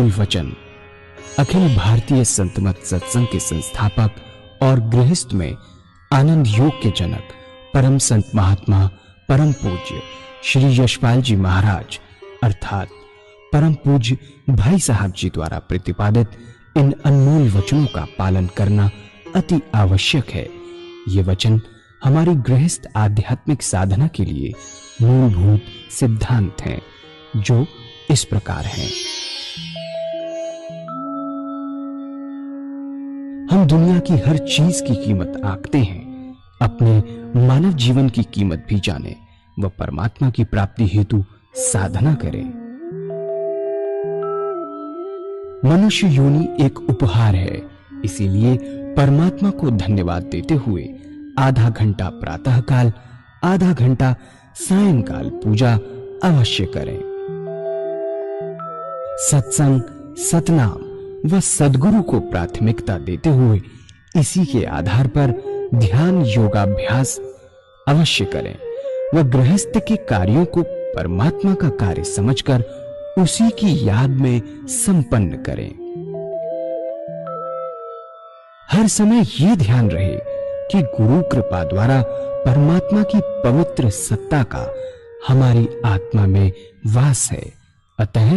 अनमोल वचन अखिल भारतीय संत मत सत्संग के संस्थापक और गृहस्थ में आनंद योग के जनक परम संत महात्मा परम पूज्य श्री यशपाल जी महाराज अर्थात परम पूज्य भाई साहब जी द्वारा प्रतिपादित इन अनमोल वचनों का पालन करना अति आवश्यक है। ये वचन हमारी गृहस्थ आध्यात्मिक साधना के लिए मूलभूत सिद्धांत हैं, जो इस प्रकार हैं। हम दुनिया की हर चीज की कीमत आंकते हैं, अपने मानव जीवन की कीमत भी जाने व परमात्मा की प्राप्ति हेतु साधना करें। मनुष्य योनि एक उपहार है, इसीलिए परमात्मा को धन्यवाद देते हुए आधा घंटा प्रातःकाल, आधा घंटा सायंकाल पूजा अवश्य करें। सत्संग, सतनाम व सद्गुरु को प्राथमिकता देते हुए इसी के आधार पर ध्यान योगाभ्यास अवश्य करें व गृहस्थ के कार्यों को परमात्मा का कार्य समझकर उसी की याद में संपन्न करें। हर समय ये ध्यान रहे कि गुरु कृपा द्वारा परमात्मा की पवित्र सत्ता का हमारी आत्मा में वास है, अतः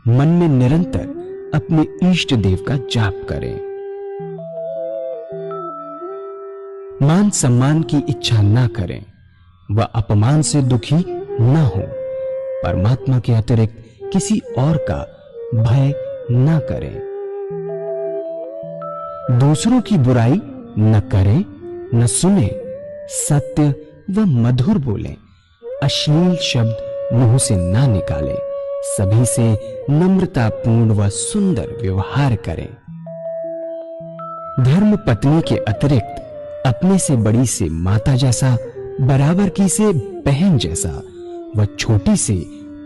मन में निरंतर अपने इष्ट देव का जाप करें। मान सम्मान की इच्छा न करें व अपमान से दुखी न हो। परमात्मा के अतिरिक्त किसी और का भय न करें। दूसरों की बुराई न करें, न सुने, सत्य व मधुर बोलें, अश्लील शब्द मुंह से ना निकालें, सभी से नम्रतापूर्ण व सुंदर व्यवहार करें। धर्म पत्नी के अतिरिक्त अपने से बड़ी से माता जैसा, बराबर की से बहन जैसा व छोटी से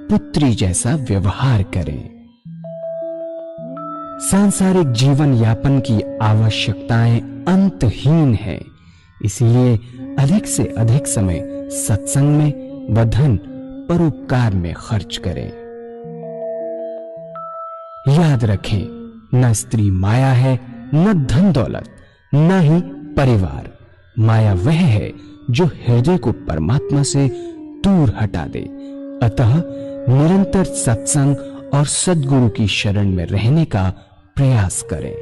पुत्री जैसा व्यवहार करें। सांसारिक जीवन यापन की आवश्यकताएं अंतहीन है, इसलिए अधिक से अधिक समय सत्संग में व धन परोपकार में खर्च करें। याद रखें, न स्त्री माया है, न धन दौलत, न ही परिवार। माया वह है जो हृदय को परमात्मा से दूर हटा दे। अतः निरंतर सत्संग और सद्गुरु की शरण में रहने का प्रयास करें।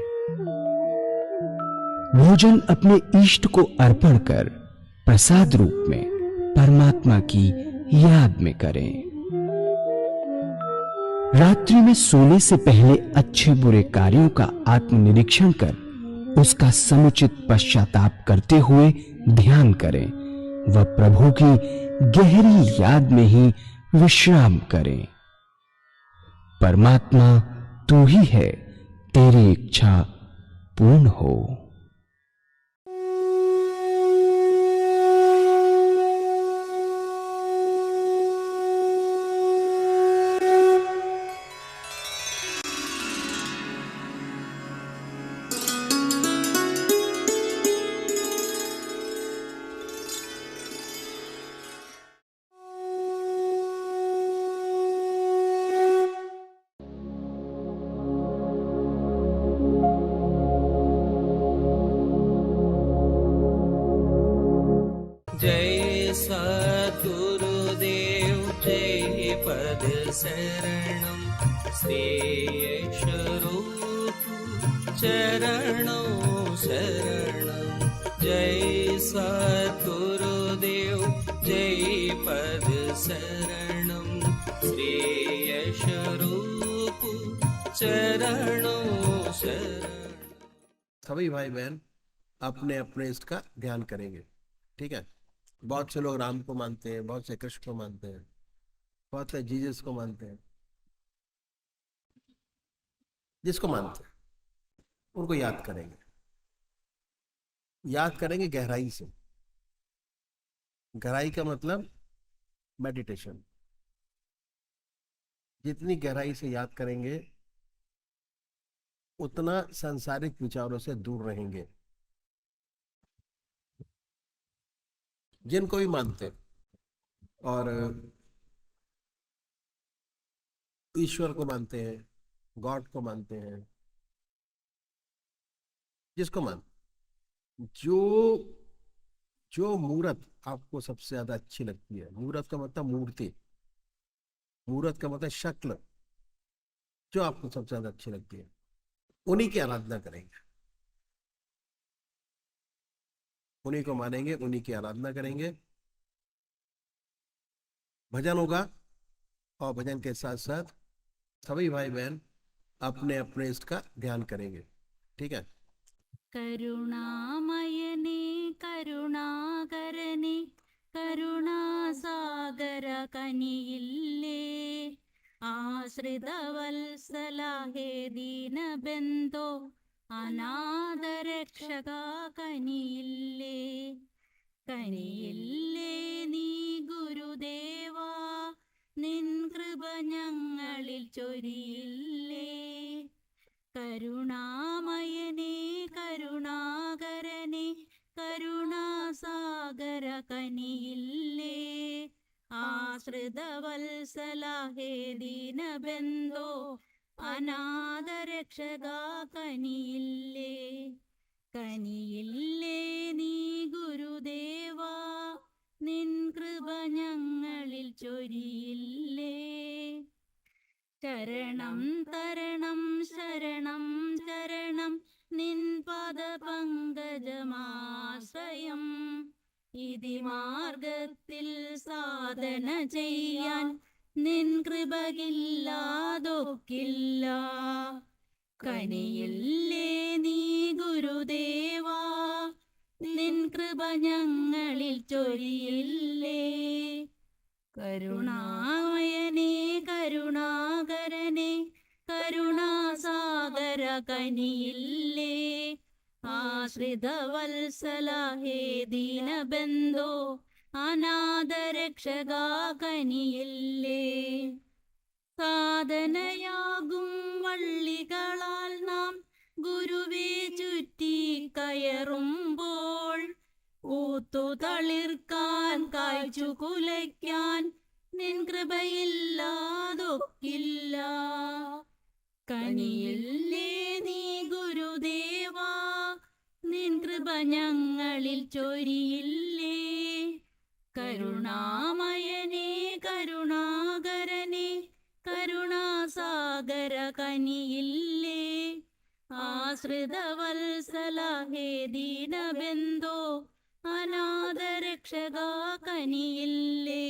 भोजन अपने इष्ट को अर्पण कर प्रसाद रूप में परमात्मा की याद में करें। रात्रि में सोने से पहले अच्छे बुरे कार्यों का आत्मनिरीक्षण कर उसका समुचित पश्चाताप करते हुए ध्यान करें व प्रभु की गहरी याद में ही विश्राम करें। परमात्मा तू ही है, तेरी इच्छा पूर्ण हो। जय सद्गुरुदेव जय पद शरणं श्रेयस्वरूप चरणों शरणं। जय सद्गुरुदेव जय पद शरणं श्रेयस्वरूप चरणों शरणं। सभी भाई बहन अपने अपने इसका ध्यान करेंगे, ठीक है। बहुत से लोग राम को मानते हैं, बहुत से कृष्ण को मानते हैं, बहुत से जीसस को मानते हैं। जिसको मानते हैं उनको याद करेंगे, याद करेंगे गहराई से। गहराई का मतलब मेडिटेशन। जितनी गहराई से याद करेंगे उतना सांसारिक विचारों से दूर रहेंगे। जिनको भी मानते और ईश्वर को मानते हैं, गॉड को मानते हैं, जिसको मान, जो जो मूर्त आपको सबसे ज्यादा अच्छी लगती है, मूर्त का मतलब मूर्ति, मूर्त का मतलब शक्ल, जो आपको सबसे ज्यादा अच्छी लगती है उन्हीं की आराधना करेंगे, उन्हीं को मानेंगे, उन्हीं की आराधना करेंगे। भजन होगा, और भजन के साथ साथ सभी भाई बहन अपने अपने इसका ध्यान करेंगे, ठीक है। करुणामयने करुणाकरने करुणासागर कनियिल्ले आश्रितवत्सल हे दीनबन्धो അനാഥരക്ഷക കനിയില്ലേ കനിയില്ലേ നീ ഗുരുദേവാ നിൻ കൃപ ഞങ്ങളിൽ ചൊരിയില്ലേ കരുണാമയനേ കരുണാകരനേ കരുണാസാഗര കനിയില്ലേ ആശ്രിതവത്സല ഹേ ദീനബന്ധോ അനാഥരക്ഷക കനിയില്ലേ കനിയില്ലേ നീ ഗുരുദേവാ നിൻ കൃപ ഞങ്ങളിൽ ചൊരിയില്ലേ ശരണം തരണം ശരണം ശരണം നിൻ പദപങ്കജമാശ്രയം ഇതി മാർഗത്തിൽ സാധന ചെയ്യാൻ നിൻ കൃപകില്ലാതൊക്കില്ല കനിയില്ലേ നീ ഗുരുദേവാ നിൻ കൃപ ഞങ്ങളിൽ ചൊരിയില്ലേ കരുണാമയനേ കരുണാകരനേ കരുണാസാഗര കനിയില്ലേ ആശ്രിതവത്സല ഹേ ദീനബന്ധോ അനാഥരക്ഷക കനിയില്ലേ സാധനയാകും വള്ളികളാൽ നാം ഗുരുവേ ചുറ്റി കയറുമ്പോൾ ഊത്തു തളിർക്കാൻ കായ്ച്ചു കുലയ്ക്കാൻ നിൻ കൃപയില്ലാതൊക്കില്ല കനിയില്ലേ നീ ഗുരുദേവാ നിൻ കൃപ ഞങ്ങളിൽ ചൊരിയില്ലേ കരുണാമയനേ കരുണാകരനേ കരുണാസാഗര കനിയില്ലേ ആശ്രിതവത്സല ഹേ ദീനബന്ധോ അനാഥരക്ഷക കനിയില്ലേ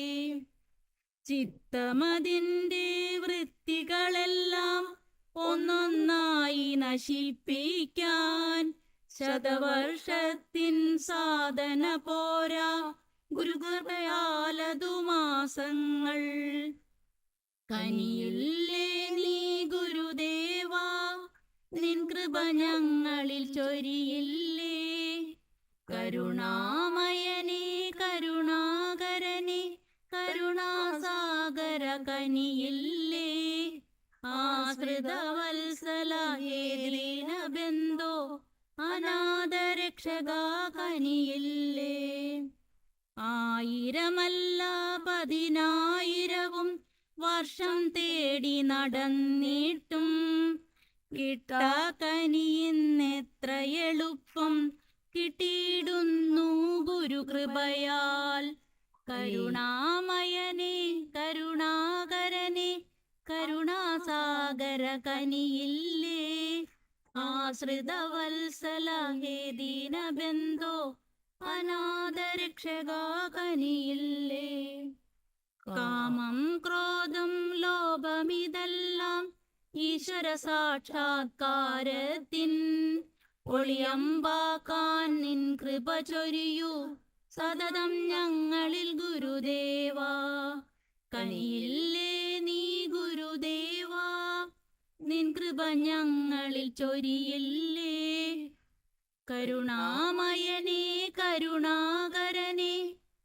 ചിത്തമതിൻ്റെ വൃത്തികളെല്ലാം ഒന്നൊന്നായി നശിപ്പിക്കാൻ ശതവർഷത്തിൻ സാധന പോരാ ഗുരുകൃപയാലതു മാസങ്ങൾ കനിയില്ലേ നീ ഗുരുദേവാ നിൻ കൃപ ഞങ്ങളിൽ ചൊരിയില്ലേ കരുണാമയനേ കരുണാകരനേ കരുണാസാഗര കനിയില്ലേ ആശ്രിതവത്സല ഹേ ദീനബന്ധോ അനാഥരക്ഷക കനിയില്ലേ ആയിരമല്ല പതിനായിരവും വർഷം തേടി നടന്നിട്ടും കിട്ടാക്കനിയെന്നെത്ര എളുപ്പം കിട്ടിയിടുന്നു ഗുരുകൃപയാൽ കരുണാമയനേ കരുണാകരനേ കരുണാസാഗര കനിയില്ലേ ആശ്രിതവത്സല ഹേ ദീനബന്ധോ അനാഥരക്ഷക കനിയില്ലേ കാമം ക്രോധം ലോഭമിതെല്ലാം ഈശ്വര സാക്ഷാത്കാരത്തിൻ ഒളിയമ്പാക്കാൻ നിൻ കൃപ ചൊരിയൂ സതതം ഞങ്ങളിൽ ഗുരുദേവാ കനിയില്ലേ നീ ഗുരുദേവാ നിൻ കൃപ ഞങ്ങളിൽ ചൊരിയില്ലേ കരുണാമയനേ കരുണാകരനേ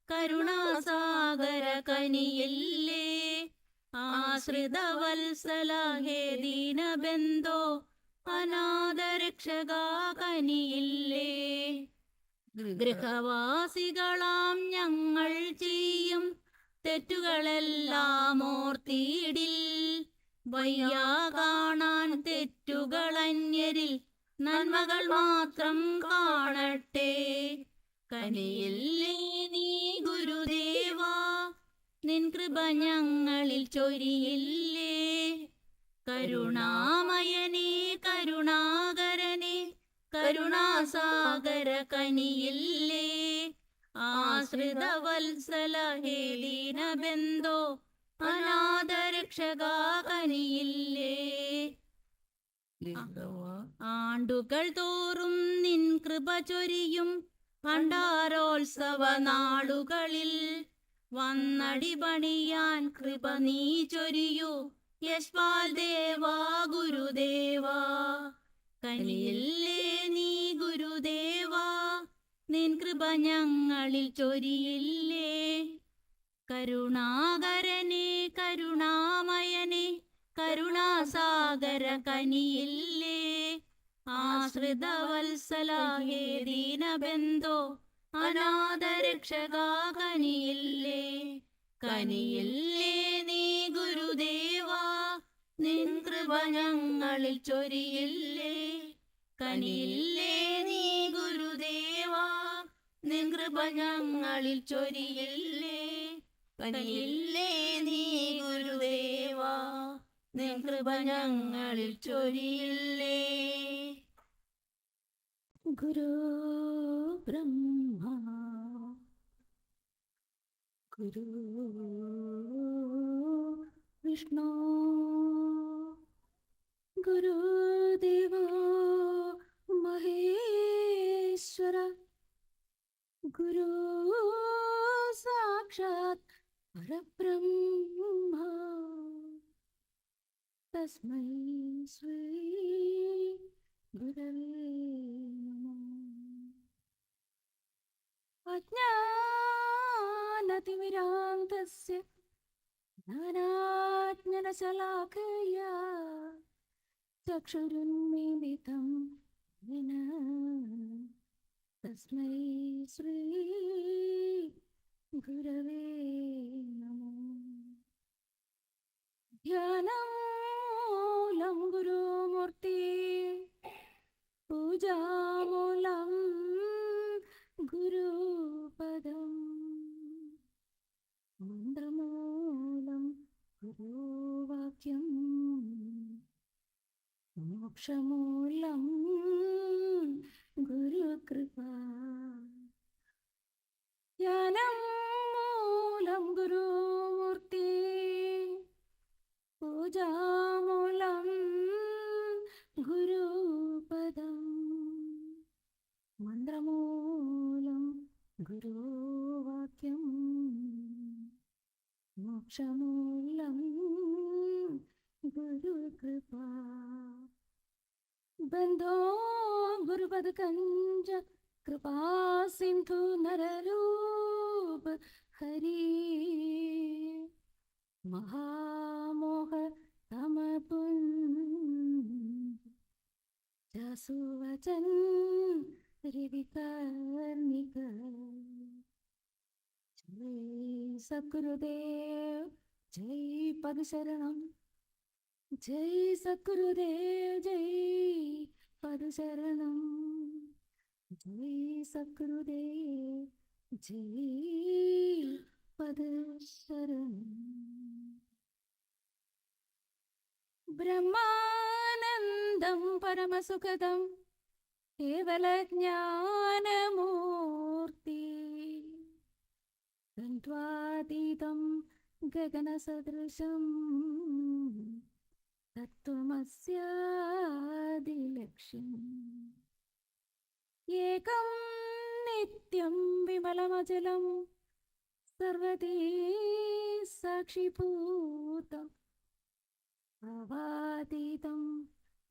കരുണാസാഗര കനിയില്ലേ ആശ്രിതവത്സല ഹേ ദീനബന്ധോ അനാഥരക്ഷക കനിയില്ലേ ഗൃഹവാസികളാം ഞങ്ങൾ ചെയ്യും തെറ്റുകളെല്ലാം ഓർത്തിയിടിൽ വയ്യാ കാണാൻ തെറ്റുകളന്യരിൽ നന്മകൾ മാത്രം കാണട്ടെ. കനിയില്ലേ നീ ഗുരുദേവാ, നിൻ കൃപ ഞങ്ങളിൽ ചൊരിയില്ലേ. കരുണാമയനേ കരുണാകരനേ, കരുണാസാഗര കനിയില്ലേ. ആശ്രിതവത്സല ഹേ ദീനബന്ധോ, അനാഥരക്ഷക കനിയില്ലേ. ആണ്ടുകൾ തോറും നിൻ കൃപ ചൊരിയും ഭണ്ഡാരോത്സവ നാളുകളിൽ വന്നടിപണിയാൻ കൃപ നീ ചൊരിയൂ. യശ്പാൽ ദേവാ ഗുരുദേവാ, കനിയില്ലേ നീ ഗുരുദേവാ, നിൻ കൃപ ഞങ്ങളിൽ ചൊരിയില്ലേ. കരുണാകരനേ കരുണാമയനേ, കരുണാസാഗര കനിയില്ലേ. ആശ്രിതവത്സല ഹേ ദീനബന്ധോ, അനാഥരക്ഷക കനിയില്ലേ. കനിയില്ലേ നീ ഗുരുദേവാ, നിൻ കൃപ ഞങ്ങളിൽ ചൊരിയില്ലേ. കനിയില്ലേ നീ ഗുരുദേവാ, നിൻ കൃപ ഞങ്ങളിൽ ചൊരിയില്ലേ. കനിയില്ലേ നീ ഗുരുദേവാ, നിൻ കൃപ ഞങ്ങളിൽ ചൊരിയില്ലേ. ഗുരു ബ്രഹ്മ ഗുരു വിഷ്ണു ഗുരുദേവോ മഹേശ്വര, ഗുരു സാക്ഷാത് പരബ്രഹ്മ, തസ്മൈ ശ്രീ ഗുരവേ നമഃ. അജ്ഞാനതിമിരാന്തസ്യ ജ്ഞാനാജ്ഞനശലാഖയാ ചക്ഷുരുന്മീലിതം येन തസ്മൈ ശ്രീ ഗുരവേ നമഃ. ധ്യാനമൂലം ഗുരുമൂർത്തി, പൂജാമൂലം ഗുരുപദം, മന്ത്രമൂലം ഗുരുവാക്യം, മോക്ഷമൂലം ഗുരുകൃപ. ധ്യാനം മൂലം ഗുരുമൂർത്തി, പൂജാമൂലം ഗുരുപദം, മന്ത്രമൂലം ഗുരുവാക്യം, മോക്ഷമൂലം ഗുരുകൃപ. ബന്ധോ ഗുരുപദ കഞ്ച കൃപാ സിന്ധു നരരൂപ ഹരി, മഹാമോഹ തമപുൻ ജസുവചൻ രിവികർണിക. ജയ സദ്ഗുരുദേവ്, ജയ് പദശരണം. ജയ് സദ്ഗുരുദേവ്, ജയ് പദശരണം. ജയ് സദ്ഗുരുദേവ്, ജയ് പദശരണം. ബ്രഹ്മാനന്ദം പരമസുഖദം കേവലജ്ഞാനമൂർത്തി, ദ്വന്ദ്വാതീതം ഗഗനസദൃശം തത്വമസ്യാദിലക്ഷ്യം. ഏകം നിത്യം വിമലമചലം സർവദീ സാക്ഷിഭൂതം, ഭാവാതീതം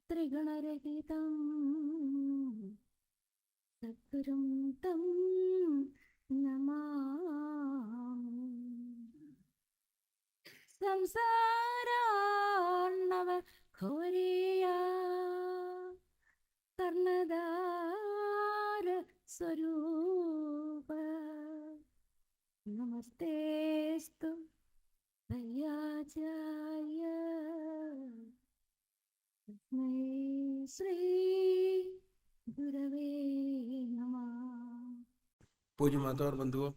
ത്രിഗുണരഹിതം, സദ്ഗുരും തം നമാമി. സംസാരാർണവ ഘോരേയാ കർണധാര സ്വരൂപ, നമസ്തേസ്തു ദയാചാര്യ तस्मै श्री गुरवे नमः। पूज्य माता और बंधुओं,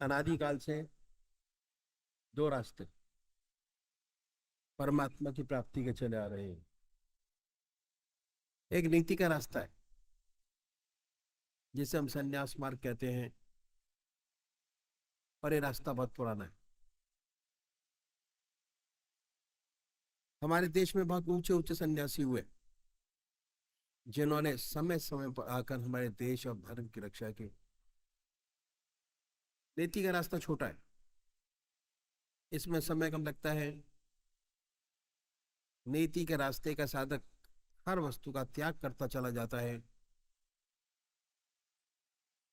अनादिकाल से दो रास्ते परमात्मा की प्राप्ति के चले आ रहे हैं। एक नीति का रास्ता है जिसे हम संन्यास मार्ग कहते हैं, और ये रास्ता बहुत पुराना है। हमारे देश में बहुत ऊंचे ऊंचे सन्यासी हुए जिन्होंने समय समय पर आकर हमारे देश और धर्म की रक्षा की। नीति का रास्ता छोटा है, इसमें समय कम लगता है। नीति के रास्ते का साधक हर वस्तु का त्याग करता चला जाता है।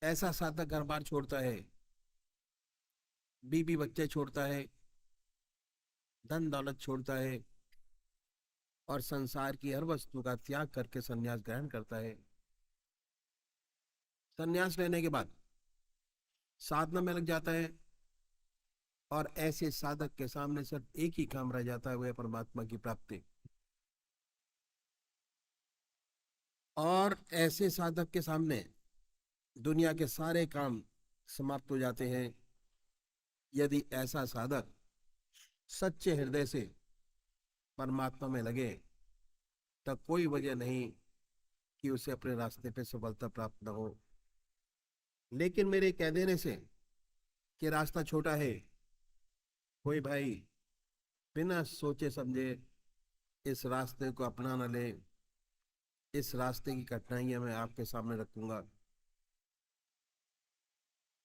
ऐसा साधक घर बार छोड़ता है, बीबी बच्चे छोड़ता है, धन दौलत छोड़ता है और संसार की हर वस्तु का त्याग करके संन्यास ग्रहण करता है। संन्यास लेने के बाद साधना में लग जाता है और ऐसे साधक के सामने सिर्फ एक ही काम रह जाता है, वह है परमात्मा की प्राप्ति। और ऐसे साधक के सामने दुनिया के सारे काम समाप्त हो जाते हैं यदि ऐसा साधक सच्चे हृदय से परमात्मा में लगे। तब कोई वजह नहीं कि उसे अपने रास्ते पे सफलता प्राप्त न हो। लेकिन मेरे कह देने से कि रास्ता छोटा है, कोई भाई बिना सोचे समझे इस रास्ते को अपना न ले। इस रास्ते की कठिनाइयां मैं आपके सामने रखूंगा।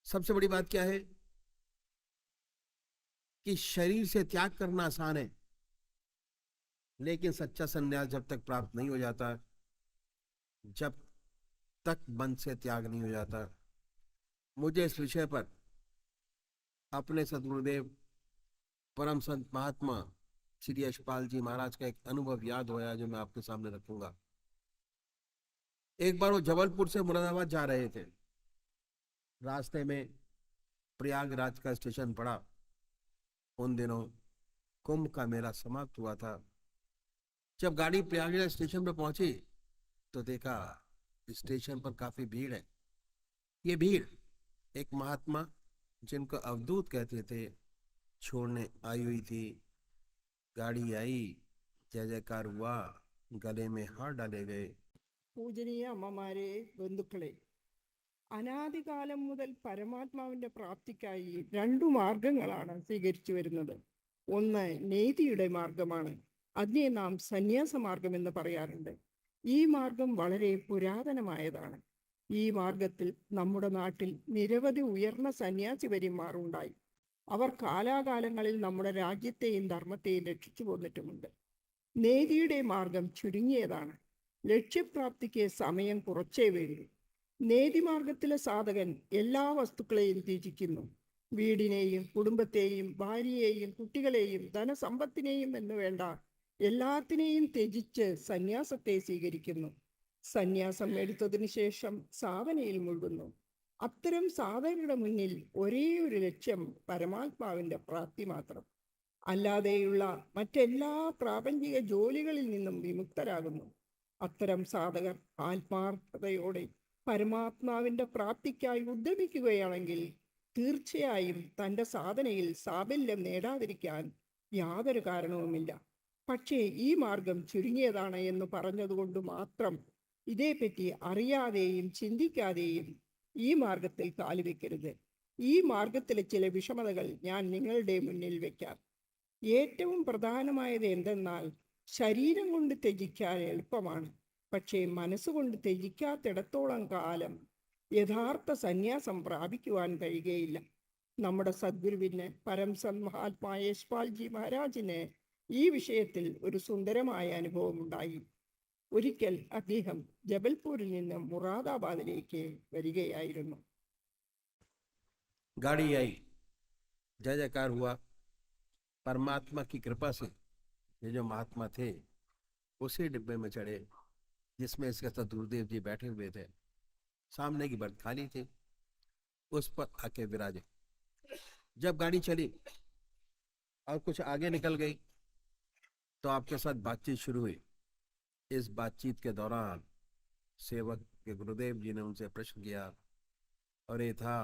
सबसे बड़ी बात क्या है कि शरीर से त्याग करना आसान है, लेकिन सच्चा संन्यास जब तक प्राप्त नहीं हो जाता, जब तक मन से त्याग नहीं हो जाता। मुझे इस विषय पर अपने सद्गुरुदेव परम संत महात्मा श्री यशपाल जी महाराज का एक अनुभव याद होया जो मैं आपके सामने रखूंगा। एक बार वो जबलपुर से मुरादाबाद जा रहे थे। रास्ते में प्रयागराज का स्टेशन पड़ा। उन दिनों कुंभ का मेला समाप्त हुआ था। जब गाड़ी प्रयागराज स्टेशन पर पहुंची तो देखा स्टेशन पर काफी भीड़ है। ये भीड़ एक महात्मा जिनको अवधूत कहते थे छोड़ने आई हुई थी। गाड़ी आई, जय जयकार हुआ, गले में हार डाले गए। പൂജനീയ അമ്മമാരെ, ബന്ധുക്കളെ, അനാദികാലം മുതൽ പരമാത്മാവിന്റെ പ്രാപ്തിക്കായി രണ്ടു മാർഗങ്ങളാണ് സ്വീകരിച്ചു വരുന്നത്. ഒന്ന് നീതിയുടെ മാർഗമാണ്. അതിനെ നാം സന്യാസ മാർഗം എന്ന് പറയാറുണ്ട്. ഈ മാർഗം വളരെ പുരാതനമായതാണ്. ഈ മാർഗത്തിൽ നമ്മുടെ നാട്ടിൽ നിരവധി ഉയർന്ന സന്യാസിവര്യന്മാർ ഉണ്ടായി. അവർ കാലാകാലങ്ങളിൽ നമ്മുടെ രാജ്യത്തെയും ധർമ്മത്തെയും രക്ഷിച്ചു പോന്നിട്ടുമുണ്ട്. നീതിയുടെ മാർഗം ചുരുങ്ങിയതാണ്. ലക്ഷ്യപ്രാപ്തിക്ക് സമയം കുറച്ചേ വേണ്ടൂ. നീതിമാർഗത്തിലെ സാധകൻ എല്ലാ വസ്തുക്കളെയും ത്യജിക്കുന്നു. വീടിനെയും കുടുംബത്തെയും ഭാര്യയെയും കുട്ടികളെയും ധനസമ്പത്തിനെയും എന്ന് വേണ്ട എല്ലാത്തിനെയും ത്യജിച്ച് സന്യാസത്തെ സ്വീകരിക്കുന്നു. സന്യാസം എടുത്തതിനു ശേഷം സാധനയിൽ മുഴുകുന്നു. അത്തരം സാധകരുടെ മുന്നിൽ ഒരേ ഒരു ലക്ഷ്യം പരമാത്മാവിന്റെ പ്രാപ്തി മാത്രം. അല്ലാതെയുള്ള മറ്റെല്ലാ പ്രാപഞ്ചിക ജോലികളിൽ നിന്നും വിമുക്തരാകുന്നു. അത്തരം സാധകർ ആത്മാർത്ഥതയോടെ പരമാത്മാവിന്റെ പ്രാപ്തിക്കായി ഉദ്യമിക്കുകയാണെങ്കിൽ തീർച്ചയായും തൻ്റെ സാധനയിൽ സാഫല്യം നേടാതിരിക്കാൻ യാതൊരു കാരണവുമില്ല. പക്ഷേ ഈ മാർഗം ചുരുങ്ങിയതാണ് എന്ന് പറഞ്ഞതുകൊണ്ട് മാത്രം ഇതേപ്പറ്റി അറിയാതെയും ചിന്തിക്കാതെയും ഈ മാർഗത്തിൽ കാലുവെക്കരുത്. ഈ മാർഗത്തിലെ ചില വിഷമതകൾ ഞാൻ നിങ്ങളുടെ മുന്നിൽ വയ്ക്കാം. ഏറ്റവും പ്രധാനമായത് എന്തെന്നാൽ ശരീരം കൊണ്ട് ത്യജിക്കാൻ എളുപ്പമാണ്. പക്ഷേ മനസ്സുകൊണ്ട് ത്യജിക്കാത്തിടത്തോളം കാലം യഥാർത്ഥ സന്യാസം പ്രാപിക്കുവാൻ കഴിയുകയില്ല. നമ്മുടെ സദ്ഗുരുവിന് പരംസന്ത് മഹാത്മാ യശ്പാൽജി മഹാരാജിന് ഈ വിഷയത്തിൽ ഒരു സുന്ദരമായ അനുഭവമുണ്ടായി. ഒരിക്കൽ അദ്ദേഹം ജബൽപൂരിൽ നിന്ന് മുറാദാബാദിലേക്ക് വരികയായിരുന്നു. गाड़ी आई, जय जयकार हुआ। परमात्मा की कृपा से ये जो महात्मा थे उसी डिब्बे में चढ़े जिसमें इसके साथ गुरुदेव जी बैठे हुए थे। सामने की बर्थ खाली थी, उस पर आके विराजे। जब गाड़ी चली और कुछ आगे निकल गई तो आपके साथ बातचीत शुरू हुई। इस बातचीत के दौरान सेवक के गुरुदेव जी ने उनसे प्रश्न किया और ये था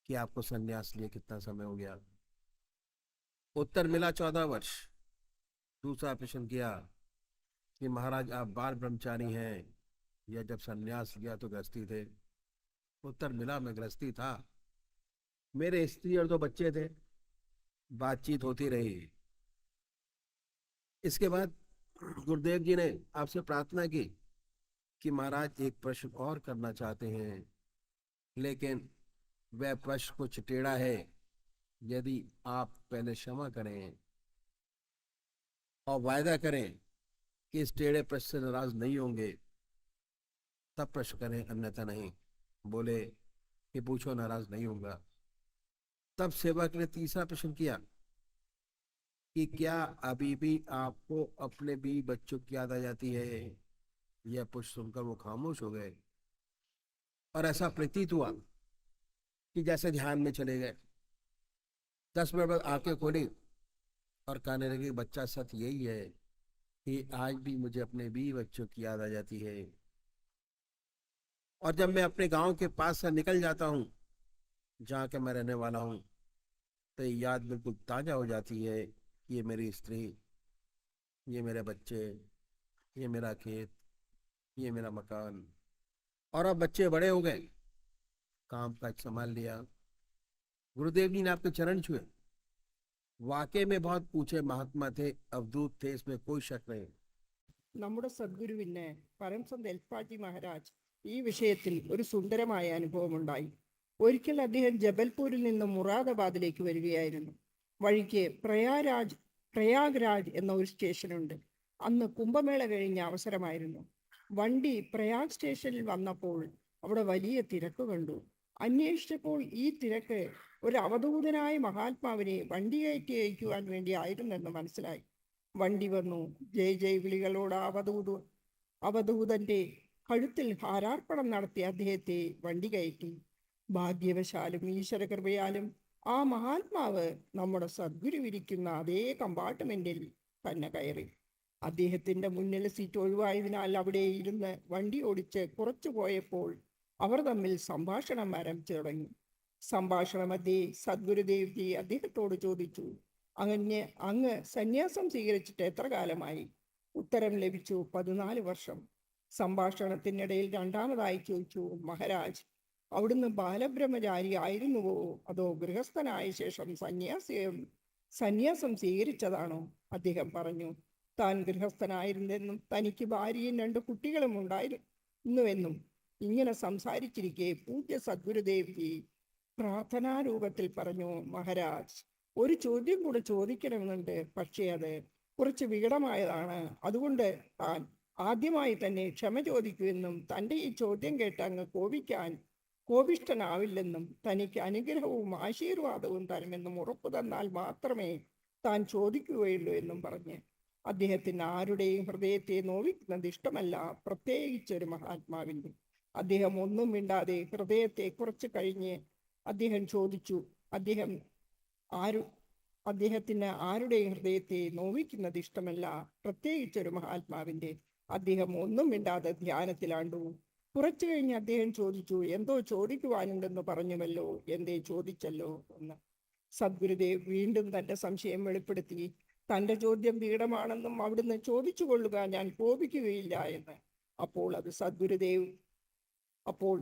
कि आपको संन्यास लिए कितना समय हो गया। उत्तर मिला 14 वर्ष। दूसरा प्रश्न किया कि महाराज आप बाल ब्रह्मचारी हैं या जब संन्यास लिया तो गृहस्थी थे। उत्तर मिला मैं गृहस्थी था, मेरे स्त्री और 2 बच्चे थे। बातचीत होती रही। इसके बाद गुरुदेव जी ने आपसे प्रार्थना की कि महाराज एक प्रश्न और करना चाहते हैं, लेकिन वह प्रश्न कुछ टेढ़ा है। यदि आप पहले क्षमा करें और वायदा करें कि इस टेढ़े प्रश्न से नाराज नहीं होंगे तब प्रश्न करें, अन्यथा नहीं। बोले कि पूछो, नाराज नहीं होगा। तब सेवक ने तीसरा प्रश्न किया कि क्या अभी भी आपको अपने बीवी बच्चों की याद आ जाती है। यह प्रश्न सुनकर वो खामोश हो गए और ऐसा प्रतीत हुआ कि जैसे ध्यान में चले गए। 10 मिनट बाद आंखें खोली और कहने लगे, बच्चा सच यही है कि आज भी मुझे अपने बीवी बच्चों की याद आ जाती है, और जब मैं अपने गांव के पास से निकल जाता हूँ जहाँ के मैं रहने वाला हूँ तो ये याद बिल्कुल ताज़ा हो जाती है। ये मेरी स्त्री, ये मेरे बच्चे, ये मेरा खेत, ये मेरा मकान। और अब बच्चे बड़े हो गए, काम काज संभाल लिया। गुरुदेव जी ने आपके चरण छुए। वाकई में बहुत ऊंचे महात्मा थे, अवधूत थे, इसमें कोई शक नहीं। നമ്മുടെ സദ്ഗുരുവിന് പരംസന്ത് എൽപ്പാജി മഹാരാജ് ഈ വിഷയത്തിൽ ഒരു സുന്ദരമായ അനുഭവമുണ്ടായി. ഒരിക്കൽ അദ്ദേഹം ജബൽപൂരിൽ നിന്ന് മുറാദാബാദിലേക്ക് വരികയായിരുന്നു. വഴിക്ക് പ്രയാഗ്രാജ് എന്ന ഒരു സ്റ്റേഷനുണ്ട്. അന്ന് കുംഭമേള കഴിഞ്ഞ അവസരമായിരുന്നു. വണ്ടി പ്രയാഗ് സ്റ്റേഷനിൽ വന്നപ്പോൾ അവിടെ വലിയ തിരക്ക് കണ്ടു. അന്വേഷിച്ചപ്പോൾ ഈ തിരക്ക് ഒരു അവധൂതനായ മഹാത്മാവിനെ വണ്ടി കയറ്റി അയക്കുവാൻ വേണ്ടി ആയിരുന്നെന്ന് മനസ്സിലായി. വണ്ടി വന്നു. ജയ് ജയ് വിളികളോട് അവധൂതന്റെ കഴുത്തിൽ ഹാരാർപ്പണം നടത്തി അദ്ദേഹത്തെ വണ്ടി കയറ്റി. ഭാഗ്യവശാലും ഈശ്വരകൃപയാലും ആ മഹാത്മാവ് നമ്മുടെ സദ്ഗുരുവിരിക്കുന്ന അതേ കമ്പാർട്ട്മെന്റിൽ തന്നെ കയറി. അദ്ദേഹത്തിന്റെ മുന്നിൽ സീറ്റ് ഒഴിവായതിനാൽ അവിടെ ഇരുന്ന് വണ്ടി ഓടിച്ച് കുറച്ചു പോയപ്പോൾ അവർ തമ്മിൽ സംഭാഷണം ആരംഭിച്ചു തുടങ്ങി. സംഭാഷണമധ്യേ സദ്ഗുരുദേവ് ജി അദ്ദേഹത്തോട് ചോദിച്ചു, അങ്ങ് സന്യാസം സ്വീകരിച്ചിട്ട് എത്ര കാലമായി? ഉത്തരം ലഭിച്ചു, 14 വർഷം. സംഭാഷണത്തിനിടയിൽ രണ്ടാമതായി ചോദിച്ചു, മഹാരാജ് അവിടുന്ന് ബാലബ്രഹ്മചാരി ആയിരുന്നുവോ അതോ ഗൃഹസ്ഥനായ ശേഷം സന്യാസം സ്വീകരിച്ചതാണോ? അദ്ദേഹം പറഞ്ഞു, താൻ ഗൃഹസ്ഥനായിരുന്നെന്നും തനിക്ക് ഭാര്യയും 2 കുട്ടികളും ഉണ്ടായിരുന്നുവെന്നും. ഇങ്ങനെ സംസാരിച്ചിരിക്കെ പൂജ്യ സദ്ഗുരുദേവ് ജി പ്രാർത്ഥനാരൂപത്തിൽ പറഞ്ഞു, മഹാരാജ് ഒരു ചോദ്യം കൂടെ ചോദിക്കണമെന്നുണ്ട്, പക്ഷേ അത് കുറച്ച് വികടമായതാണ്. അതുകൊണ്ട് താൻ ആദ്യമായി തന്നെ ക്ഷമ ചോദിക്കുമെന്നും തൻ്റെ ഈ ചോദ്യം കേട്ട് അങ്ങ് കോപിഷ്ഠനാവില്ലെന്നും തനിക്ക് അനുഗ്രഹവും ആശീർവാദവും തരുമെന്നും ഉറപ്പു തന്നാൽ മാത്രമേ താൻ ചോദിക്കുകയുള്ളൂ എന്നും പറഞ്ഞ് അദ്ദേഹത്തിന് ആരുടെയും ഹൃദയത്തെ നോവിക്കുന്നത് ഇഷ്ടമല്ല, പ്രത്യേകിച്ചൊരു മഹാത്മാവിൻ്റെ. അദ്ദേഹം ഒന്നും മിണ്ടാതെ ഹൃദയത്തെ കുറച്ച് കഴിഞ്ഞ് അദ്ദേഹം ചോദിച്ചു, അദ്ദേഹത്തിന് ആരുടെയും ഹൃദയത്തെ നോവിക്കുന്നത് ഇഷ്ടമല്ല, പ്രത്യേകിച്ചൊരു മഹാത്മാവിൻ്റെ. അദ്ദേഹം ഒന്നും മിണ്ടാതെ ധ്യാനത്തിലാണ്ടു. കുറച്ചു കഴിഞ്ഞ് അദ്ദേഹം ചോദിച്ചു, എന്തോ ചോദിക്കുവാനുണ്ടെന്ന് പറഞ്ഞുവല്ലോ, എന്തേ ചോദിച്ചല്ലോ എന്ന്. സദ്ഗുരുദേവ് വീണ്ടും തന്റെ സംശയം വെളിപ്പെടുത്തി. തന്റെ ചോദ്യം വികടമാണെന്നും അവിടുന്ന് ചോദിച്ചു കൊള്ളുക, ഞാൻ കോപിക്കുകയില്ല എന്ന്. അപ്പോൾ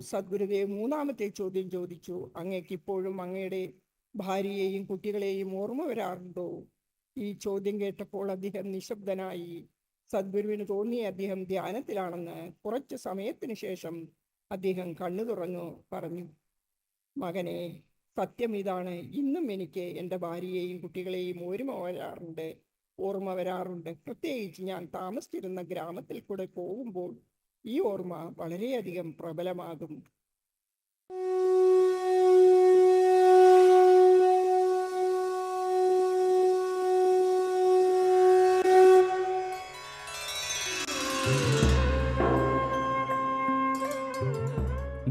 സദ്ഗുരുദേവ് മൂന്നാമത്തെ ചോദ്യം ചോദിച്ചു, അങ്ങേക്ക് ഇപ്പോഴും അങ്ങയുടെ ഭാര്യയെയും കുട്ടികളെയും ഓർമ്മ വരാറുണ്ടോ? ഈ ചോദ്യം കേട്ടപ്പോൾ അദ്ദേഹം നിശബ്ദനായി. സദ്ഗുരുവിന് തോന്നി അദ്ദേഹം ധ്യാനത്തിലാണെന്ന്. കുറച്ച് സമയത്തിന് ശേഷം അദ്ദേഹം കണ്ണു തുറന്നു പറഞ്ഞു, മകനെ, സത്യം ഇതാണ്, ഇന്നും എനിക്ക് എൻ്റെ ഭാര്യയെയും കുട്ടികളെയും ഓർമ്മ വരാറുണ്ട്. പ്രത്യേകിച്ച് ഞാൻ താമസിച്ചിരുന്ന ഗ്രാമത്തിൽ കൂടെ പോകുമ്പോൾ ഈ ഓർമ്മ വളരെയധികം പ്രബലമാകും.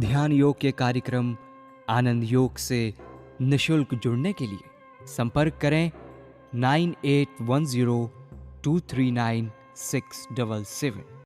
ध्यान योग के कार्यक्रम आनंद योग से निशुल्क जुड़ने के लिए संपर्क करें 9810239677.